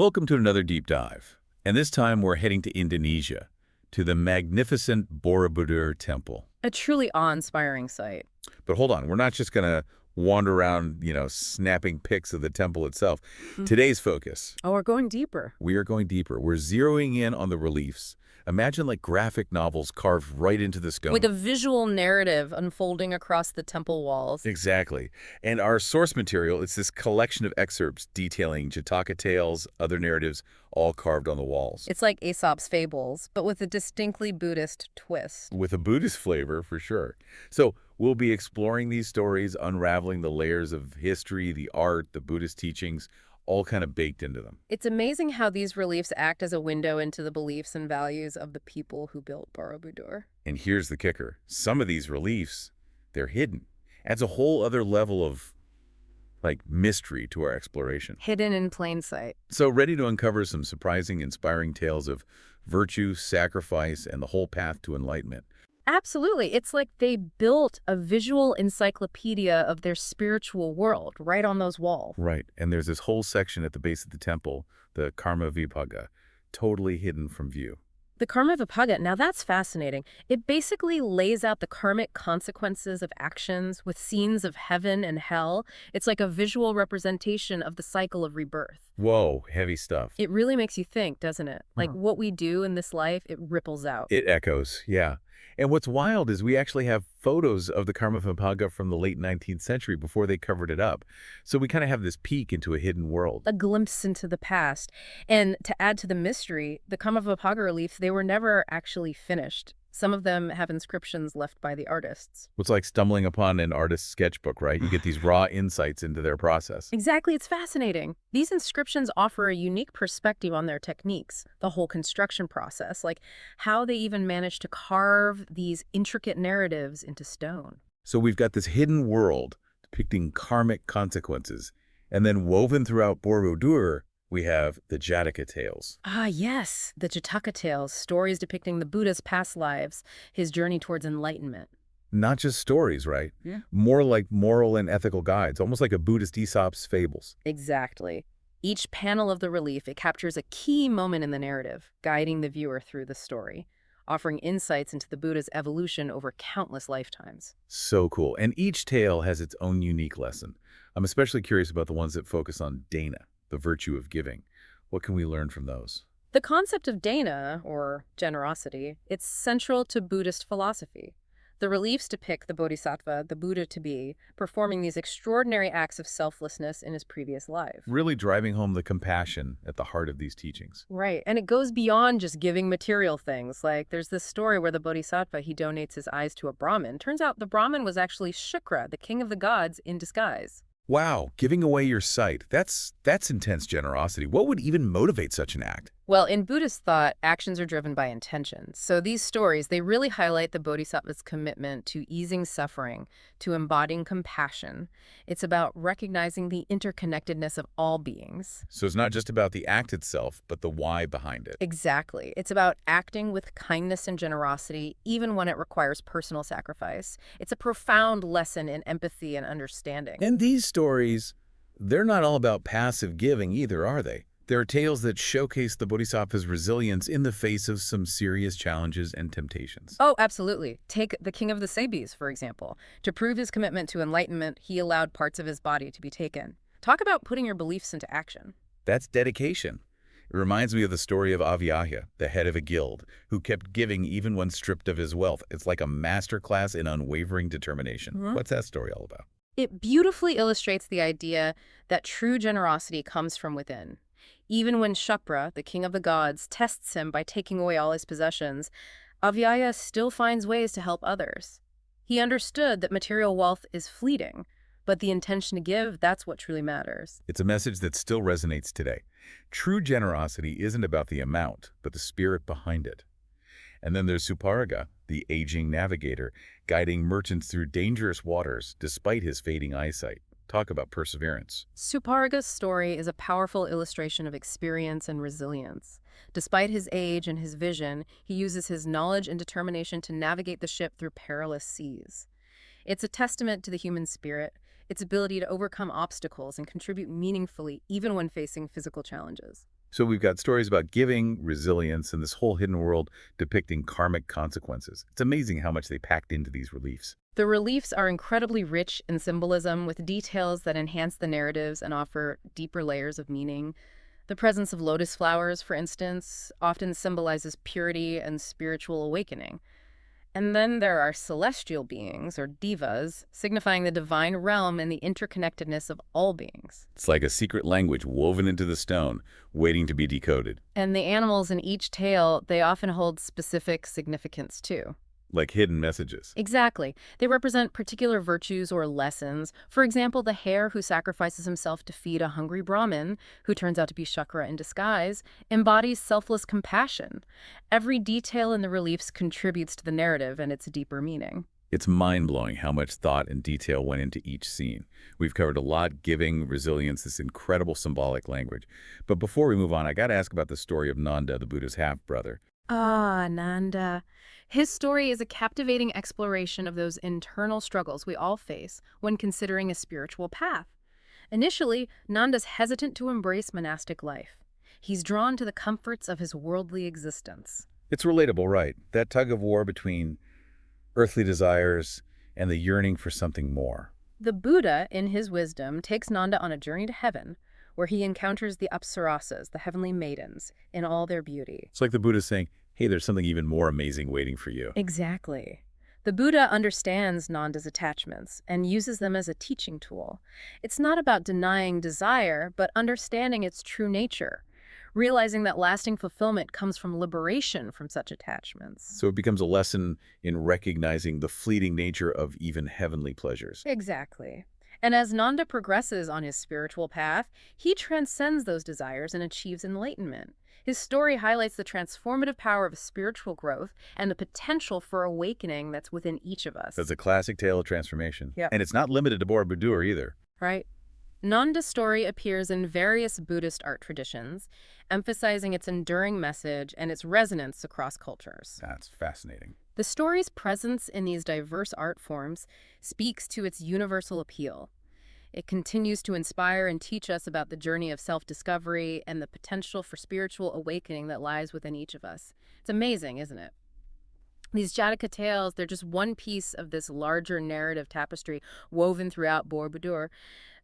Welcome to another deep dive. And this time we're heading to Indonesia, to the magnificent Borobudur temple. A truly awe-inspiring sight. But hold on, we're not just going to wander around, snapping pics of the temple itself. Today's focus. Oh, we're going deeper. We are going deeper. We're zeroing in on the reliefs. Imagine like graphic novels carved right into the stone. With a visual narrative unfolding across the temple walls. Exactly. And our source material is this collection of excerpts detailing Jataka tales, other narratives, all carved on the walls. It's like Aesop's fables, but with a distinctly Buddhist twist. With a Buddhist flavor, for sure. So we'll be exploring these stories, unraveling the layers of history, the art, the Buddhist teachings, all kind of baked into them. It's amazing how these reliefs act as a window into the beliefs and values of the people who built Borobudur. And here's the kicker. Some of these reliefs, they're hidden. Adds a whole other level of, mystery to our exploration. Hidden in plain sight. So ready to uncover some surprising, inspiring tales of virtue, sacrifice, and the whole path to enlightenment. Absolutely. It's like they built a visual encyclopedia of their spiritual world right on those walls. Right. And there's this whole section at the base of the temple, the Karmavibhanga, totally hidden from view. The Karmavibhanga, now that's fascinating. It basically lays out the karmic consequences of actions with scenes of heaven and hell. It's like a visual representation of the cycle of rebirth. Whoa, heavy stuff. It really makes you think, doesn't it? Like what we do in this life, it ripples out. It echoes, yeah. And what's wild is we actually have photos of the Karmavibhanga from the late 19th century before they covered it up. So we kind of have this peek into a hidden world. A glimpse into the past. And to add to the mystery, the Karmavibhanga reliefs, they were never actually finished. Some of them have inscriptions left by the artists. It's like stumbling upon an artist's sketchbook, right? You get these raw insights into their process. Exactly, it's fascinating. These inscriptions offer a unique perspective on their techniques, the whole construction process, like how they even managed to carve these intricate narratives into stone. So we've got this hidden world depicting karmic consequences, and then woven throughout Borobudur, we have the Jataka tales. Ah, yes, the Jataka tales, stories depicting the Buddha's past lives, his journey towards enlightenment. Not just stories, right? Yeah. More like moral and ethical guides, almost like a Buddhist Aesop's fables. Exactly. Each panel of the relief, it captures a key moment in the narrative, guiding the viewer through the story, offering insights into the Buddha's evolution over countless lifetimes. So cool. And each tale has its own unique lesson. I'm especially curious about the ones that focus on dana, the virtue of giving. What can we learn from those? The concept of dana, or generosity, it's central to Buddhist philosophy. The reliefs depict the bodhisattva, the Buddha to be, performing these extraordinary acts of selflessness in his previous life. Really driving home the compassion at the heart of these teachings. Right, and it goes beyond just giving material things. Like there's this story where the bodhisattva, he donates his eyes to a Brahmin. Turns out the Brahmin was actually Shukra, the king of the gods, in disguise. Wow, giving away your sight. That's intense generosity. What would even motivate such an act? Well, in Buddhist thought, actions are driven by intention. So these stories, they really highlight the bodhisattva's commitment to easing suffering, to embodying compassion. It's about recognizing the interconnectedness of all beings. So it's not just about the act itself, but the why behind it. Exactly. It's about acting with kindness and generosity, even when it requires personal sacrifice. It's a profound lesson in empathy and understanding. And these stories, they're not all about passive giving either, are they? There are tales that showcase the bodhisattva's resilience in the face of some serious challenges and temptations. Oh, absolutely. Take the king of the Sabis, for example. To prove his commitment to enlightenment, he allowed parts of his body to be taken. Talk about putting your beliefs into action. That's dedication. It reminds me of the story of Avyaya, the head of a guild, who kept giving even when stripped of his wealth. It's like a masterclass in unwavering determination. What's that story all about? It beautifully illustrates the idea that true generosity comes from within. Even when Shukra, the king of the gods, tests him by taking away all his possessions, Avyaya still finds ways to help others. He understood that material wealth is fleeting, but the intention to give, that's what truly matters. It's a message that still resonates today. True generosity isn't about the amount, but the spirit behind it. And then there's Suparga, the aging navigator, guiding merchants through dangerous waters despite his fading eyesight. Talk about perseverance. Suparga's story is a powerful illustration of experience and resilience. Despite his age and his vision, he uses his knowledge and determination to navigate the ship through perilous seas. It's a testament to the human spirit, its ability to overcome obstacles and contribute meaningfully even when facing physical challenges. So we've got stories about giving, resilience, and this whole hidden world depicting karmic consequences. It's amazing how much they packed into these reliefs. The reliefs are incredibly rich in symbolism, with details that enhance the narratives and offer deeper layers of meaning. The presence of lotus flowers, for instance, often symbolizes purity and spiritual awakening. And then there are celestial beings, or devas, signifying the divine realm and the interconnectedness of all beings. It's like a secret language woven into the stone, waiting to be decoded. And the animals in each tale, they often hold specific significance too. Like hidden messages. Exactly. They represent particular virtues or lessons. For example, the hare who sacrifices himself to feed a hungry Brahmin, who turns out to be Shukra in disguise, embodies selfless compassion. Every detail in the reliefs contributes to the narrative and its deeper meaning. It's mind-blowing how much thought and detail went into each scene. We've covered a lot: giving, resilience, this incredible symbolic language. But before we move on, I got to ask about the story of Nanda, the Buddha's half-brother. Ah, Nanda. His story is a captivating exploration of those internal struggles we all face when considering a spiritual path. Initially, Nanda's hesitant to embrace monastic life. He's drawn to the comforts of his worldly existence. It's relatable, right? That tug of war between earthly desires and the yearning for something more. The Buddha, in his wisdom, takes Nanda on a journey to heaven, where he encounters the apsarasas, the heavenly maidens, in all their beauty. It's like the Buddha saying, hey, there's something even more amazing waiting for you. Exactly. The Buddha understands Nanda's attachments and uses them as a teaching tool. It's not about denying desire, but understanding its true nature, realizing that lasting fulfillment comes from liberation from such attachments. So it becomes a lesson in recognizing the fleeting nature of even heavenly pleasures. Exactly. And as Nanda progresses on his spiritual path, he transcends those desires and achieves enlightenment. His story highlights the transformative power of spiritual growth and the potential for awakening that's within each of us. That's a classic tale of transformation. Yep. And it's not limited to Borobudur either. Right? Nanda's story appears in various Buddhist art traditions, emphasizing its enduring message and its resonance across cultures. That's fascinating. The story's presence in these diverse art forms speaks to its universal appeal. It continues to inspire and teach us about the journey of self-discovery and the potential for spiritual awakening that lies within each of us. It's amazing, isn't it? These Jataka tales, they're just one piece of this larger narrative tapestry woven throughout Borobudur.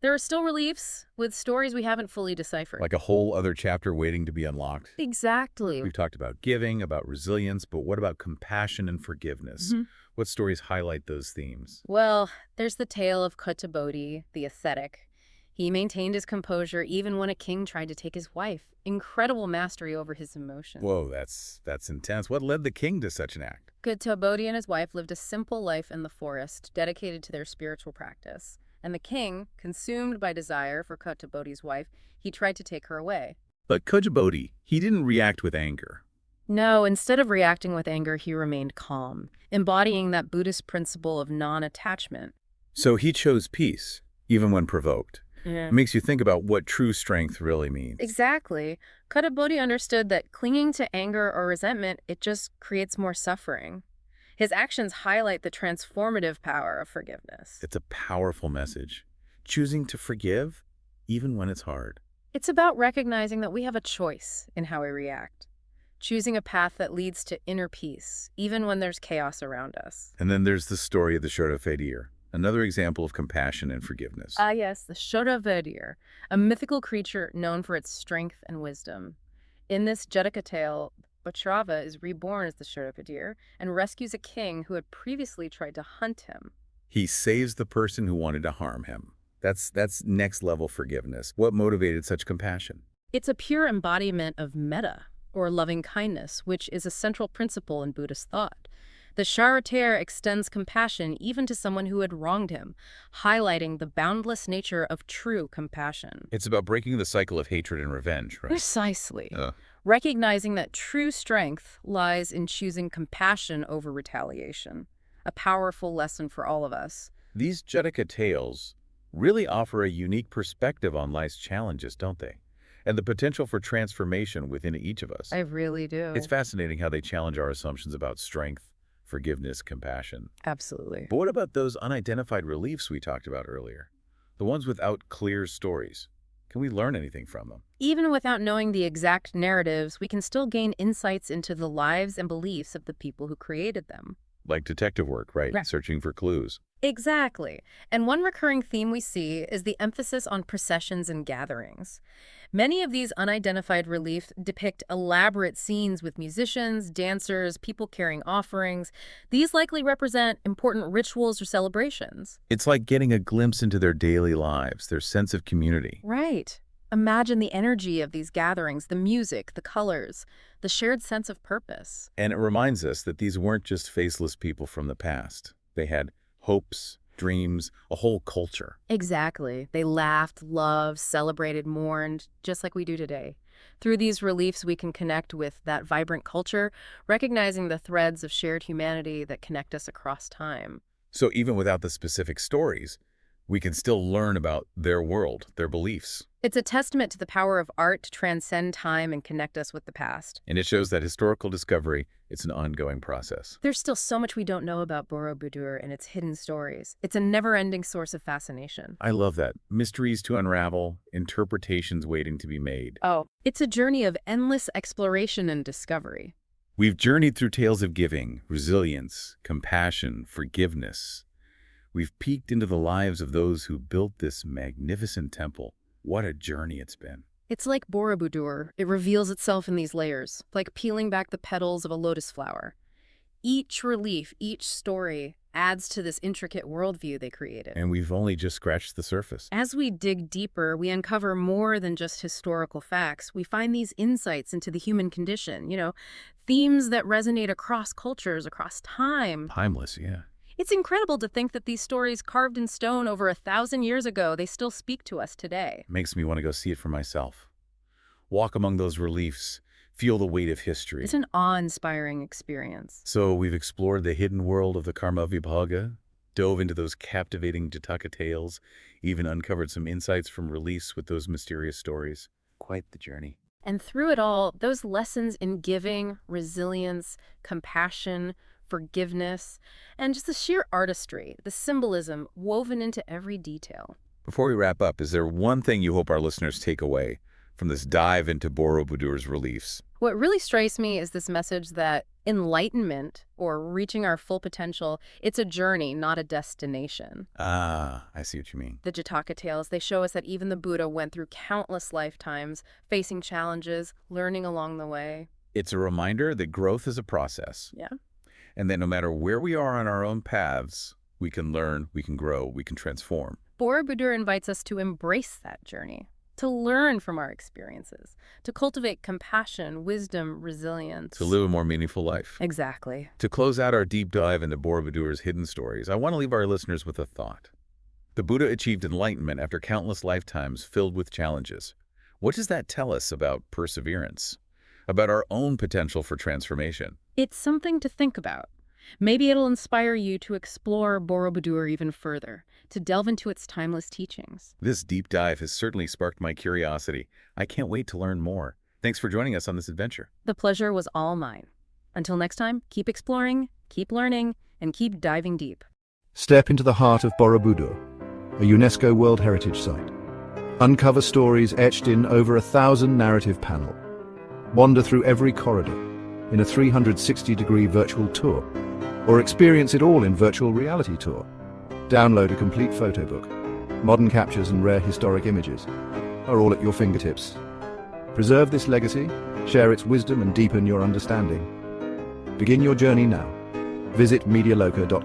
There are still reliefs with stories we haven't fully deciphered. Like a whole other chapter waiting to be unlocked. Exactly. We've talked about giving, about resilience, but what about compassion and forgiveness? What stories highlight those themes? Well, there's the tale of Kotabodhi, the ascetic. He maintained his composure even when a king tried to take his wife. Incredible mastery over his emotions. Whoa, that's intense. What led the king to such an act? Kotabodhi and his wife lived a simple life in the forest, dedicated to their spiritual practice. And the king, consumed by desire for Kotabodhi's wife, he tried to take her away. But Kotabodhi, he didn't react with anger. No, instead of reacting with anger, he remained calm, embodying that Buddhist principle of non-attachment. So he chose peace, even when provoked. Yeah. It makes you think about what true strength really means. Exactly. Kotabodhi understood that clinging to anger or resentment, it just creates more suffering. His actions highlight the transformative power of forgiveness. It's a powerful message. Choosing to forgive, even when it's hard. It's about recognizing that we have a choice in how we react. Choosing a path that leads to inner peace, even when there's chaos around us. And then there's the story of the Shotavedir, another example of compassion and forgiveness. Yes, the Shotavedir, a mythical creature known for its strength and wisdom. In this Jataka tale, Bachrava is reborn as the Shotavedir and rescues a king who had previously tried to hunt him. He saves the person who wanted to harm him. That's next-level forgiveness. What motivated such compassion? It's a pure embodiment of metta, or loving kindness, which is a central principle in Buddhist thought. The charitaire extends compassion even to someone who had wronged him, highlighting the boundless nature of true compassion. It's about breaking the cycle of hatred and revenge, right? Precisely. Recognizing that true strength lies in choosing compassion over retaliation. A powerful lesson for all of us. These Jataka tales really offer a unique perspective on life's challenges, don't they? And the potential for transformation within each of us. I really do. It's fascinating how they challenge our assumptions about strength, forgiveness, compassion. Absolutely. But what about those unidentified reliefs we talked about earlier? The ones without clear stories? Can we learn anything from them? Even without knowing the exact narratives, we can still gain insights into the lives and beliefs of the people who created them. Like detective work, right? Right. Searching for clues. Exactly. And one recurring theme we see is the emphasis on processions and gatherings. Many of these unidentified reliefs depict elaborate scenes with musicians, dancers, people carrying offerings. These likely represent important rituals or celebrations. It's like getting a glimpse into their daily lives, their sense of community. Right. Imagine the energy of these gatherings, the music, the colors, the shared sense of purpose. And it reminds us that these weren't just faceless people from the past. They had hopes, dreams, a whole culture. Exactly. They laughed, loved, celebrated, mourned, just like we do today. Through these reliefs, we can connect with that vibrant culture, recognizing the threads of shared humanity that connect us across time. So even without the specific stories, we can still learn about their world, their beliefs. It's a testament to the power of art to transcend time and connect us with the past. And it shows that historical discovery, it's an ongoing process. There's still so much we don't know about Borobudur and its hidden stories. It's a never-ending source of fascination. I love that. Mysteries to unravel, interpretations waiting to be made. Oh, it's a journey of endless exploration and discovery. We've journeyed through tales of giving, resilience, compassion, forgiveness. We've peeked into the lives of those who built this magnificent temple. What a journey it's been. It's like Borobudur. It reveals itself in these layers, like peeling back the petals of a lotus flower. Each relief, each story, adds to this intricate worldview they created. And we've only just scratched the surface. As we dig deeper, we uncover more than just historical facts. We find these insights into the human condition, themes that resonate across cultures, across time. Timeless, yeah. It's incredible to think that these stories carved in stone over 1,000 years ago, they still speak to us today. Makes me want to go see it for myself. Walk among those reliefs, feel the weight of history. It's an awe-inspiring experience. So we've explored the hidden world of the Karmavibhanga, dove into those captivating Jataka tales, even uncovered some insights from reliefs with those mysterious stories. Quite the journey. And through it all, those lessons in giving, resilience, compassion, forgiveness, and just the sheer artistry, the symbolism woven into every detail. Before we wrap up, is there one thing you hope our listeners take away from this dive into Borobudur's reliefs? What really strikes me is this message that enlightenment, or reaching our full potential, it's a journey, not a destination. Ah, I see what you mean. The Jataka tales, they show us that even the Buddha went through countless lifetimes, facing challenges, learning along the way. It's a reminder that growth is a process. Yeah. And that no matter where we are on our own paths, we can learn, we can grow, we can transform. Borobudur invites us to embrace that journey, to learn from our experiences, to cultivate compassion, wisdom, resilience. To live a more meaningful life. Exactly. To close out our deep dive into Borobudur's hidden stories, I want to leave our listeners with a thought. The Buddha achieved enlightenment after countless lifetimes filled with challenges. What does that tell us about perseverance? About our own potential for transformation? It's something to think about. Maybe it'll inspire you to explore Borobudur even further, to delve into its timeless teachings. This deep dive has certainly sparked my curiosity. I can't wait to learn more. Thanks for joining us on this adventure. The pleasure was all mine. Until next time, keep exploring, keep learning, and keep diving deep. Step into the heart of Borobudur, a UNESCO World Heritage Site. Uncover stories etched in over 1,000 narrative panels. Wander through every corridor in a 360-degree virtual tour, or experience it all in virtual reality tour. Download a complete photo book. Modern captures and rare historic images are all at your fingertips. Preserve this legacy, share its wisdom, and deepen your understanding. Begin your journey now. Visit medialoca.com.